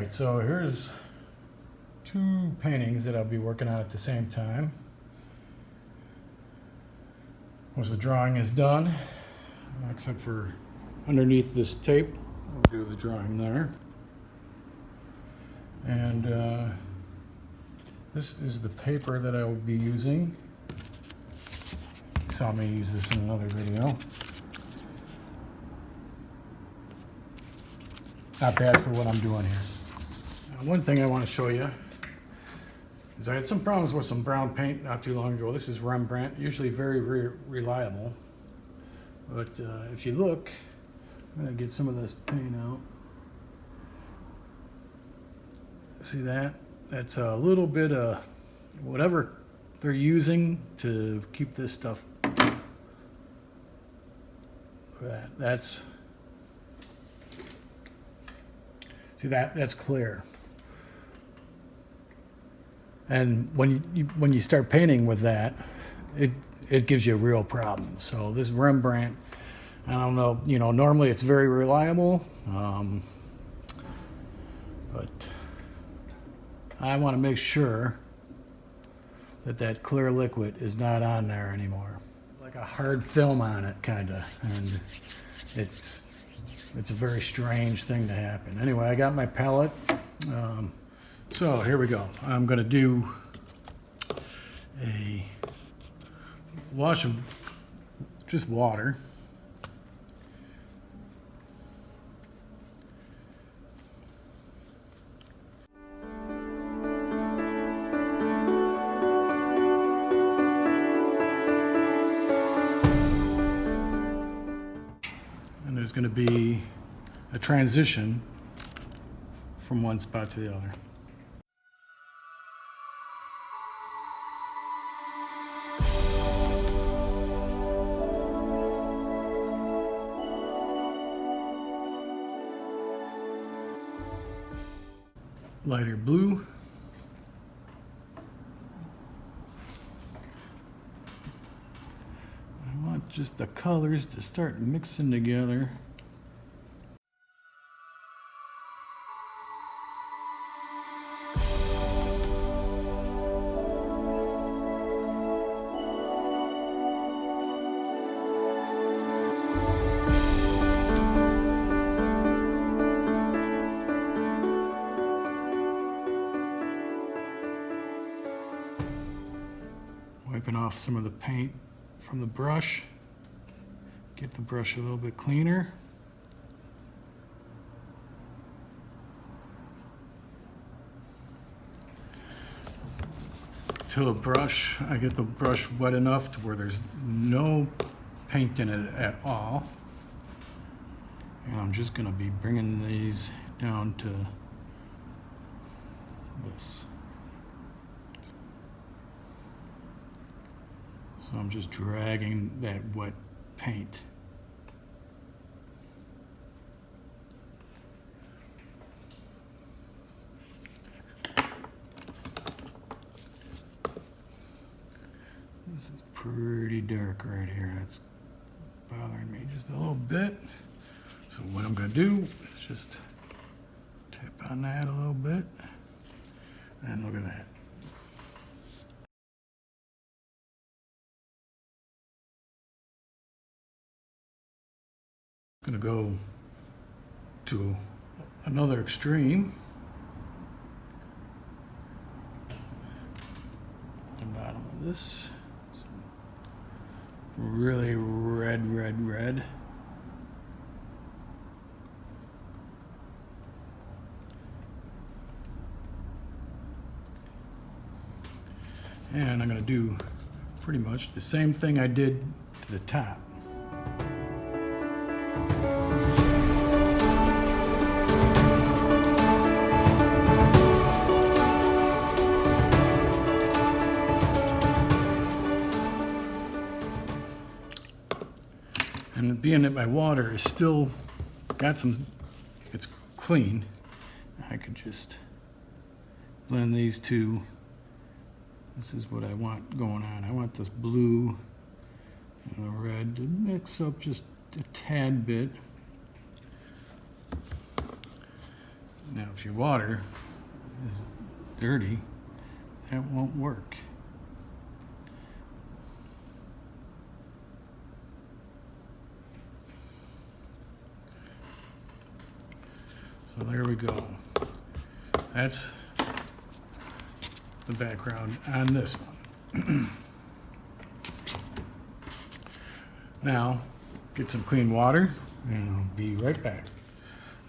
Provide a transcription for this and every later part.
Alright, so here's two paintings that I'll be working on at the same time. Once the drawing is done, except for underneath this tape, I'll do the drawing there. And this is the paper that I will be using. You saw me use this in another video. Not bad for what I'm doing here. Now, one thing I want to show you is I had some problems with some brown paint not too long ago. This is Rembrandt, usually very, very reliable. But if you look, I'm going to get some of this paint out. See that? That's a little bit of whatever they're using to keep this stuff. That's see that's clear. And when you start painting with that, it gives you a real problem. So this Rembrandt, I don't know, normally it's very reliable, but I want to make sure that clear liquid is not on there anymore. Like a hard film on it, kind of, and it's a very strange thing to happen. Anyway, I got my palette. So here we go. I'm going to do a wash of just water. And there's going to be a transition from one spot to the other. Lighter blue. I want just the colors to start mixing together. Wiping off some of the paint from the brush. Get the brush a little bit cleaner. Till the brush, I get the brush wet enough to where there's no paint in it at all. And I'm just going to be bringing these down to this. So I'm just dragging that wet paint. This is pretty dark right here. That's bothering me just a little bit. So what I'm going to do is just tap on that a little bit. And look at that. Going to go to another extreme. The bottom of this. Some really red. And I'm going to do pretty much the same thing I did to the top. And being that my water is still got some, it's clean, I could just blend these two. This is what I want going on. I want this blue and the red to mix up just a tad bit. Now, if your water is dirty, that won't work. So there we go. That's the background on this one. Now, get some clean water and I'll be right back.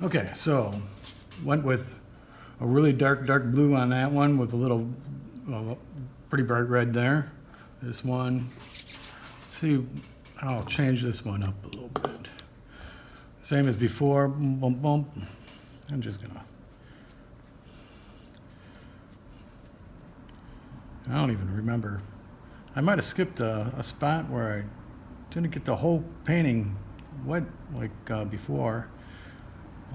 Okay, so went with a really dark blue on that one with a little pretty bright red there. This one, let's see, I'll change this one up a little bit. Same as before, boom, boom, boom. I'm just gonna, I don't even remember. I might have skipped a spot where I didn't get the whole painting wet like before.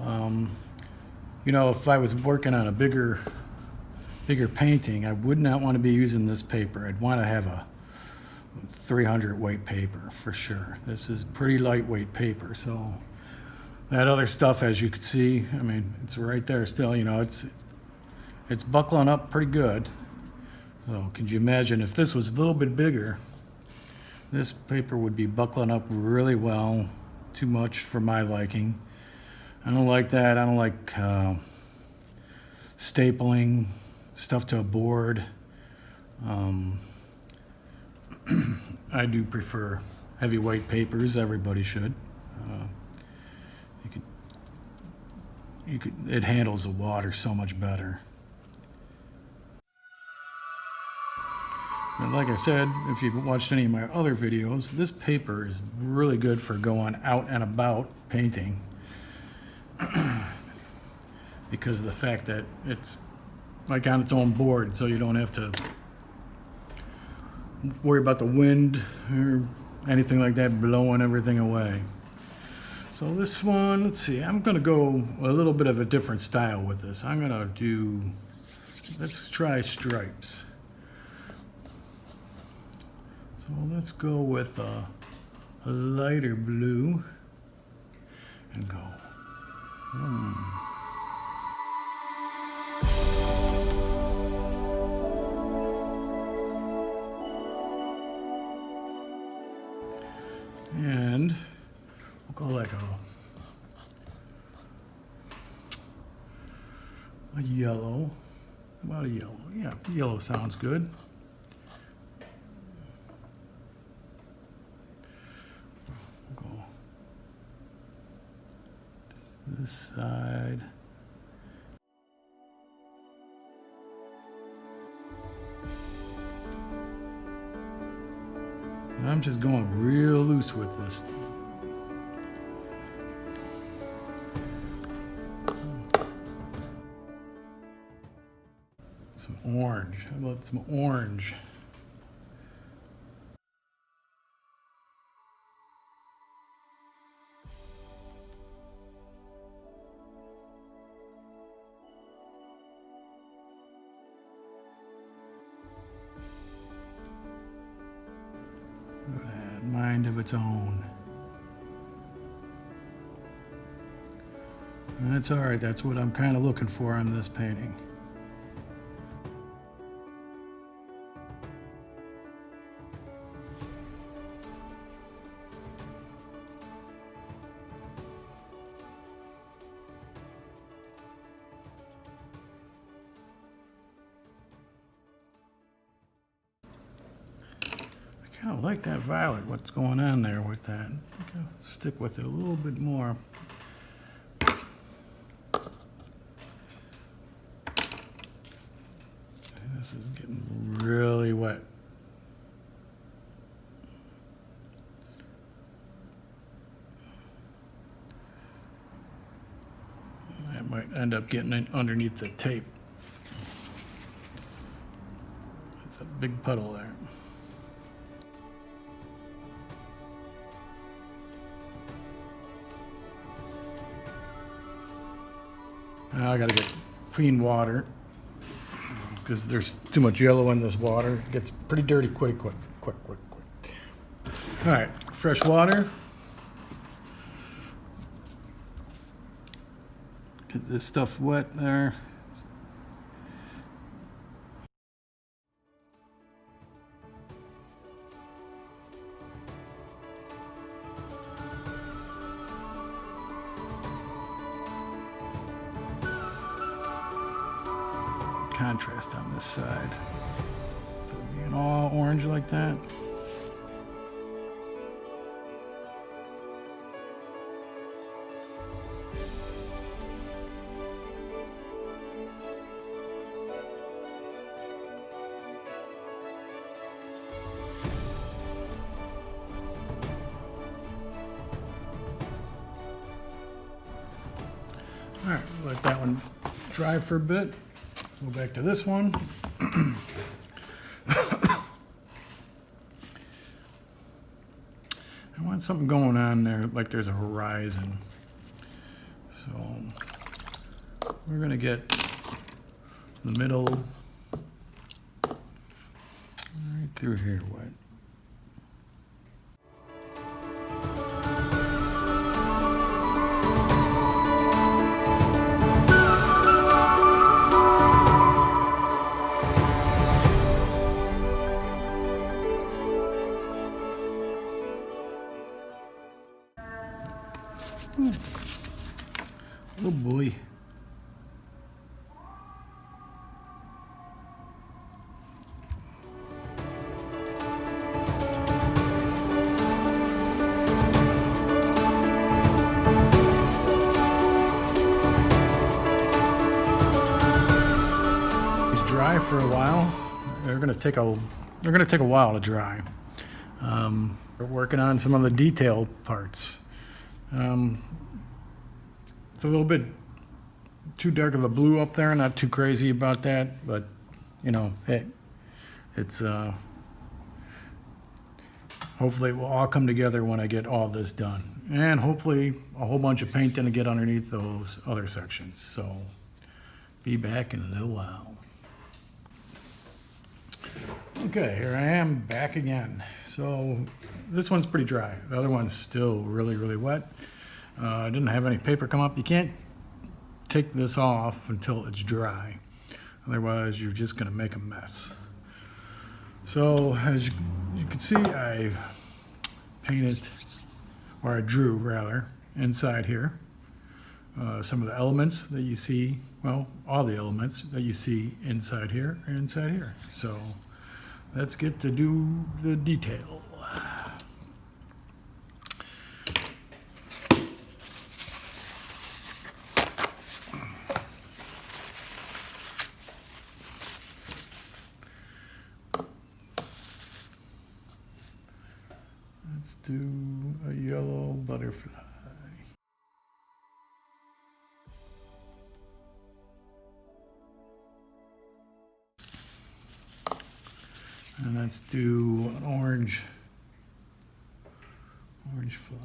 You know, if I was working on a bigger painting, I would not want to be using this paper. I'd want to have a 300 weight paper for sure. This is pretty lightweight paper, so that other stuff, as you can see, I mean, it's right there still. You know, it's buckling up pretty good. So could you imagine if this was a little bit bigger, this paper would be buckling up really well. Too much for my liking. I don't like that. I don't like stapling stuff to a board. I do prefer heavyweight papers. Everybody should. It handles the water so much better. And like I said, if you've watched any of my other videos, this paper is really good for going out and about painting because of the fact that it's like on its own board, so you don't have to worry about the wind or anything like that blowing everything away. So this one, let's see, I'm gonna go a little bit of a different style with this. I'm gonna do, let's try stripes. So let's go with a lighter blue and go. And we'll go like a yellow. How about a yellow? Yeah, yellow sounds good. We'll go this side. I'm just going real loose with this. Some orange. How about some orange? Mind of its own. And that's all right. That's what I'm kind of looking for on this painting. I kind of like that violet, what's going on there with that. I'll stick with it a little bit more. This is getting really wet. I might end up getting it underneath the tape. It's a big puddle there. Now I gotta get clean water because there's too much yellow in this water. It gets pretty dirty quick. All right, fresh water. Get this stuff wet there. Contrast on this side. So being all orange like that. All right, let that one dry for a bit. Go back to this one. I want something going on there, like there's a horizon. So we're gonna get the middle right through here wet. Oh boy. It's dry for a while. They're gonna take a while to dry. We're working on some of the detail parts. It's a little bit too dark of a blue up there, not too crazy about that, but you know, it's hopefully it will all come together when I get all this done. And hopefully a whole bunch of paint to get underneath those other sections. So be back in a little while. Okay, here I am back again. So this one's pretty dry. The other one's still really, really wet. I didn't have any paper come up. You can't take this off until it's dry. Otherwise, you're just gonna make a mess. So as you can see, I painted, or I drew rather, inside here. Some of the elements that you see, well, all the elements that you see inside here and inside here. So let's get to do the detail. Let's do a yellow butterfly. And let's do an orange flower.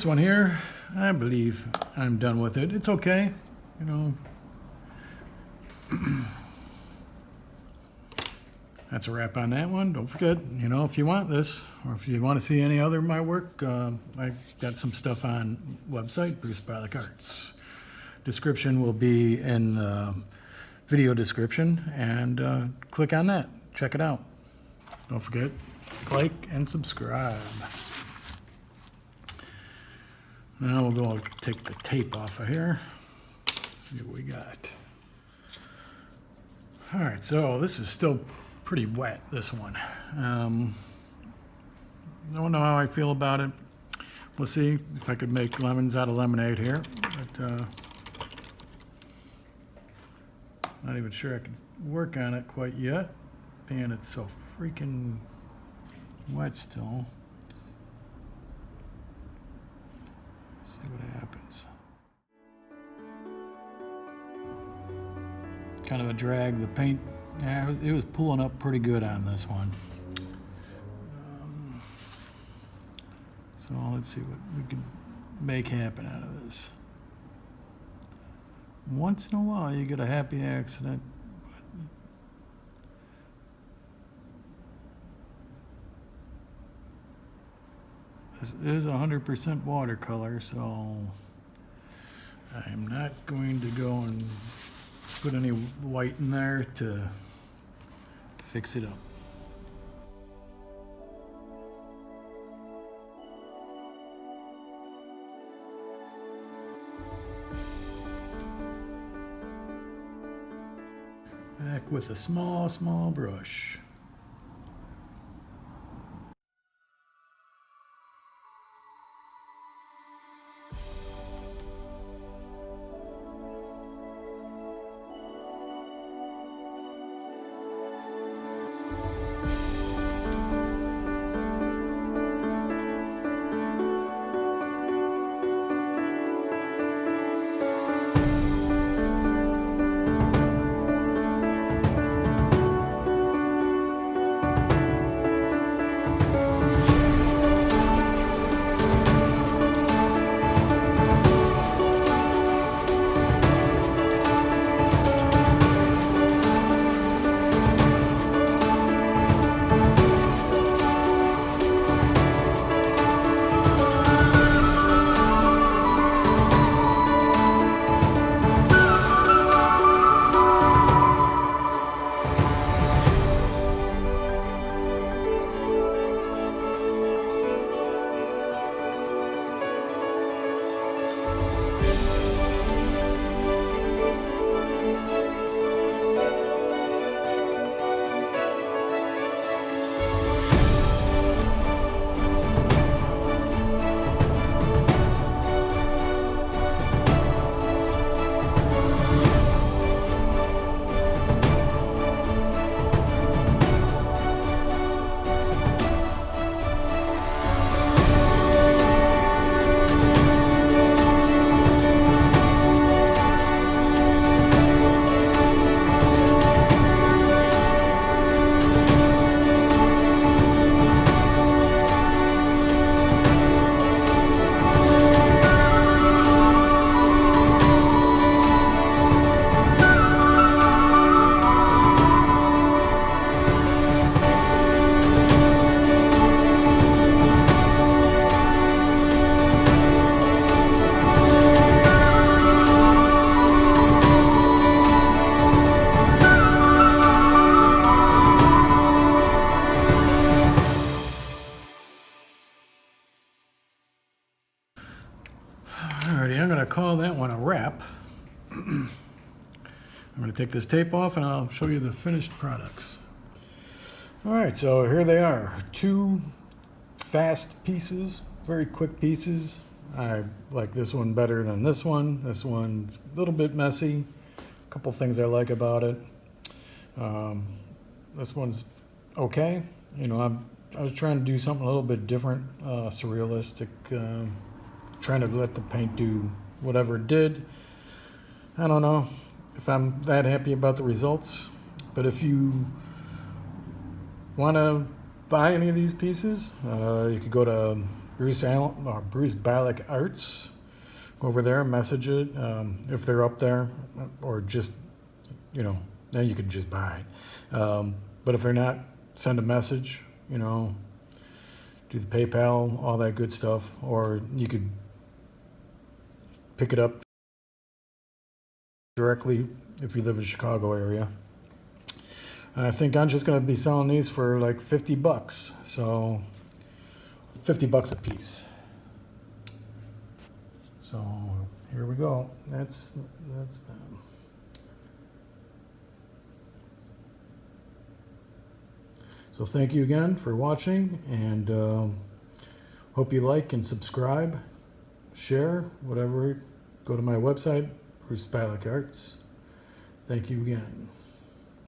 this one here, I believe I'm done with it. It's okay, you know. That's a wrap on that one. Don't forget, you know, if you want this, or if you want to see any other of my work, I got some stuff on website, Bruce Barlick Arts. Description will be in the video description, and click on that. Check it out. Don't forget, like and subscribe. Now we'll go take the tape off of here. See what we got. All right, so this is still pretty wet, this one. Don't know how I feel about it. We'll see if I could make lemons out of lemonade here. But not even sure I can work on it quite yet. Man, it's so freaking wet still. See what happens. Kind of a drag. The paint, yeah, it was pulling up pretty good on this one. So let's see what we can make happen out of this. Once in a while you get a happy accident. This is 100% watercolor, so I'm not going to go and put any white in there to fix it up. Back with a small brush. Alrighty, I'm going to call that one a wrap. I'm going to take this tape off and I'll show you the finished products. Alright, so here they are. Two fast pieces, very quick pieces. I like this one better than this one. This one's a little bit messy. A couple things I like about it. This one's okay. You know, I was trying to do something a little bit different, surrealistic, trying to let the paint do whatever it did. I don't know if I'm that happy about the results, but if you want to buy any of these pieces, you could go to Bruce Bialik Arts. Go over there, message it if they're up there, or just, you know, then you could just buy it. But if they're not, send a message, you know, do the PayPal, all that good stuff, or you could pick it up directly if you live in the Chicago area. I think I'm just going to be selling these for like $50, so $50 a piece. So here we go. That's them. So thank you again for watching, and hope you like and subscribe, share, whatever. Go to my website, Bruce Bialik Arts. Thank you again.